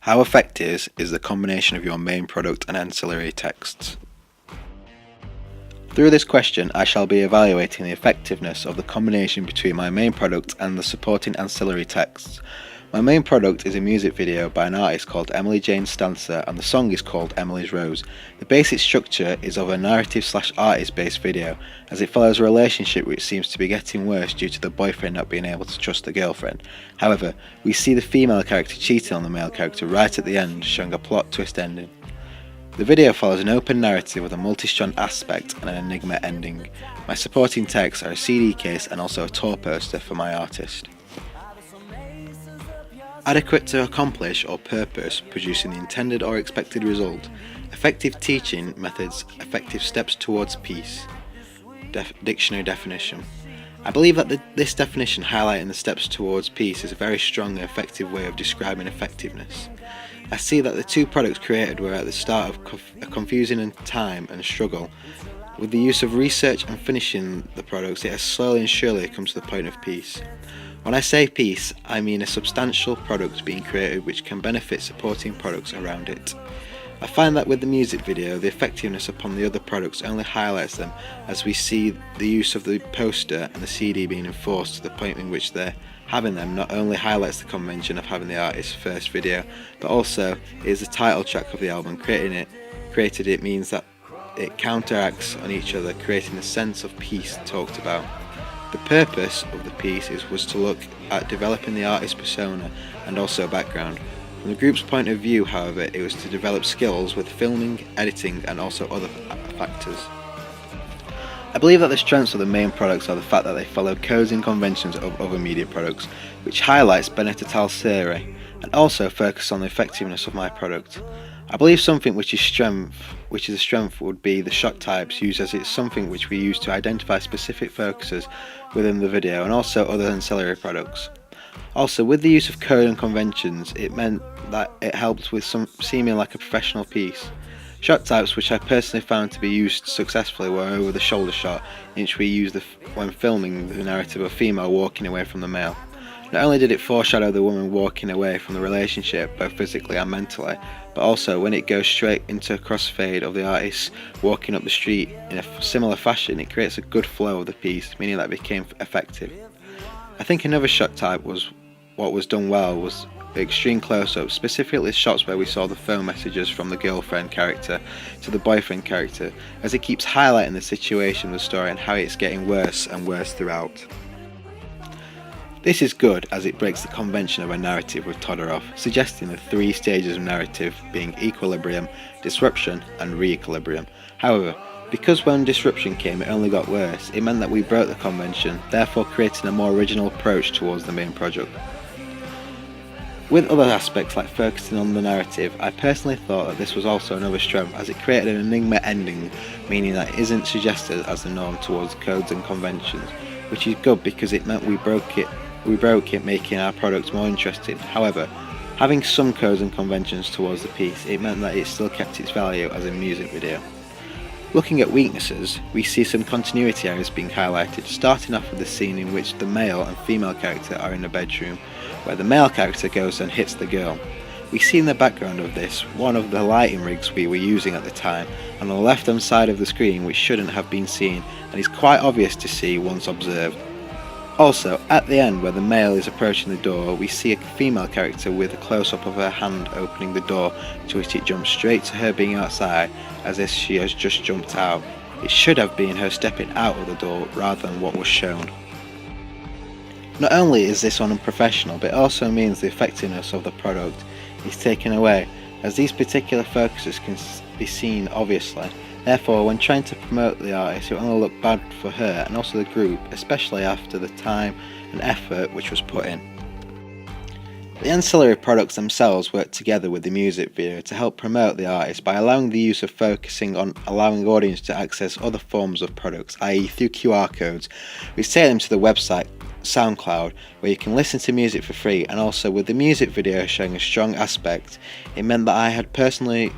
How effective is the combination of your main product and ancillary texts? Through this question, I shall be evaluating the effectiveness of the combination between my main product and the supporting ancillary texts. My main product is a music video by an artist called Emily Jane Stancer, and the song is called Emily's Rose. The basic structure is of a narrative/artist based video, as it follows a relationship which seems to be getting worse due to the boyfriend not being able to trust the girlfriend. However, we see the female character cheating on the male character right at the end, showing a plot twist ending. The video follows an open narrative with a multi-strand aspect and an enigma ending. My supporting texts are a CD case and also a tour poster for my artist. Adequate to accomplish or purpose, producing the intended or expected result. Effective teaching methods, effective steps towards peace. Dictionary definition. I believe that this definition highlighting the steps towards peace is a very strong and effective way of describing effectiveness. I see that the two products created were at the start of a confusing time and struggle. With the use of research and finishing the products, it has slowly and surely come to the point of peace. When I say peace, I mean a substantial product being created which can benefit supporting products around it. I find that with the music video, the effectiveness upon the other products only highlights them, as we see the use of the poster and the CD being enforced to the point in which having them not only highlights the convention of having the artist's first video, but also is the title track of the album. Created it means that it counteracts on each other, creating a sense of peace talked about. The purpose of the piece was to look at developing the artist's persona and also background. From the group's point of view, however, it was to develop skills with filming, editing and also other factors. I believe that the strengths of the main products are the fact that they follow codes and conventions of other media products, which highlights Benedetta Talsere, and also focus on the effectiveness of my product. I believe something which is a strength would be the shot types used, as it's something which we use to identify specific focuses within the video and also other ancillary products. Also, with the use of code and conventions, it meant that it helped with some seeming like a professional piece. Shot types which I personally found to be used successfully were over the shoulder shot, in which we used when filming the narrative of a female walking away from the male. Not only did it foreshadow the woman walking away from the relationship, both physically and mentally, but also when it goes straight into a crossfade of the artist walking up the street in a similar fashion, it creates a good flow of the piece, meaning that it became effective. I think another shot type was done well was the extreme close-ups, specifically shots where we saw the phone messages from the girlfriend character to the boyfriend character, as it keeps highlighting the situation of the story and how it's getting worse and worse throughout. This is good as it breaks the convention of a narrative with Todorov, suggesting the three stages of narrative being equilibrium, disruption and re-equilibrium. However, because when disruption came it only got worse, it meant that we broke the convention, therefore creating a more original approach towards the main project. With other aspects like focusing on the narrative, I personally thought that this was also another strength, as it created an enigma ending, meaning that it isn't suggested as the norm towards codes and conventions, which is good because it meant we broke it, making our product more interesting. However, having some codes and conventions towards the piece, it meant that it still kept its value as a music video. Looking at weaknesses, we see some continuity areas being highlighted, starting off with the scene in which the male and female character are in a bedroom, where the male character goes and hits the girl. We see in the background of this one of the lighting rigs we were using at the time, on the left hand side of the screen, which shouldn't have been seen and is quite obvious to see once observed. Also, at the end where the male is approaching the door, we see a female character with a close-up of her hand opening the door, to which it jumps straight to her being outside, as if she has just jumped out. It should have been her stepping out of the door rather than what was shown. Not only is this unprofessional, but it also means the effectiveness of the product is taken away, as these particular focuses can be seen obviously. Therefore, when trying to promote the artist, it will only look bad for her and also the group, especially after the time and effort which was put in. The ancillary products themselves work together with the music video to help promote the artist by allowing the use of focusing on allowing the audience to access other forms of products, i.e. through QR codes, which take them to the website SoundCloud, where you can listen to music for free, and also with the music video showing a strong aspect, it meant that I had personally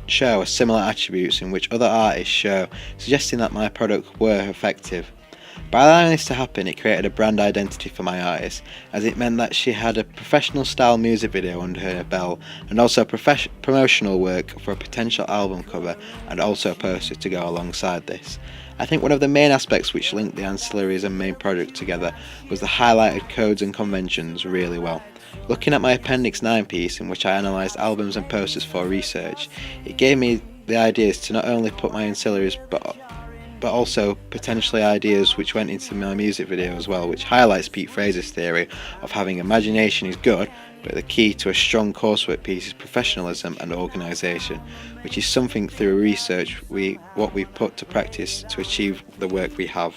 show similar attributes in which other artists show, suggesting that my products were effective. By allowing this to happen, it created a brand identity for my artist, as it meant that she had a professional style music video under her belt and also promotional work for a potential album cover and also a poster to go alongside this. I think one of the main aspects which linked the ancillaries and main project together was the highlighted codes and conventions really well. Looking at my Appendix 9 piece, in which I analysed albums and posters for research, it gave me the ideas to not only put my ancillaries but also potentially ideas which went into my music video as well, which highlights Pete Fraser's theory of having imagination is good, but the key to a strong coursework piece is professionalism and organisation, which is something through research what we put to practice to achieve the work we have.